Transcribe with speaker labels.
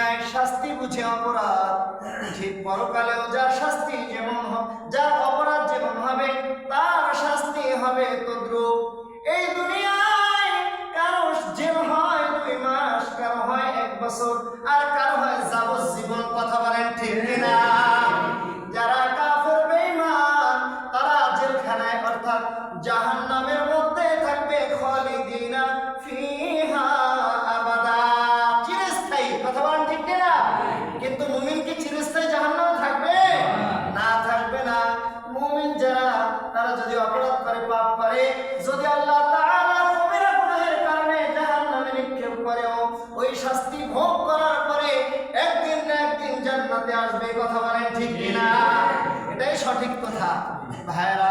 Speaker 1: দুনিয়ায় শাস্তি বুঝে অপরাধ, ঠিক পরকালেও যার শাস্তি যেমন যার অপরাধ যেমন হবে তার শাস্তি হবে তদ্রূপ। এই দুনিয়ায় কারো জেল হয় 2 মাস, কারো হয় 1 বছর, আর কারো হয় যাবজ্জীবন। কথা বলেন ঠিক কিনা? যারা কাফের বেঈমান তারা জেলখানায় অর্থাৎ জাহান্নামের মধ্যে থাকবে, খালিদিনা ফিহা আবাদা, চিরস্থায়ী। কথা বলেন ঠিক কিনা? কিন্তু মুমিন কি চিরস্থায়ী জাহান্নামে থাকবে? না, থাকবে না। মুমিন যারা তারা যদি অপরাধ করে, পাপ করে, যদি আল্লাহ তাআলা কবিরা গুনাহের কারণে জাহান্নামে নিক্ষেপ করেও ওই শাস্তি ভোগ করার পরে একদিন না একদিন জান্নাতে আসবে। কথা বলেন ঠিক কিনা? এটাই সঠিক কথা ভাইরা।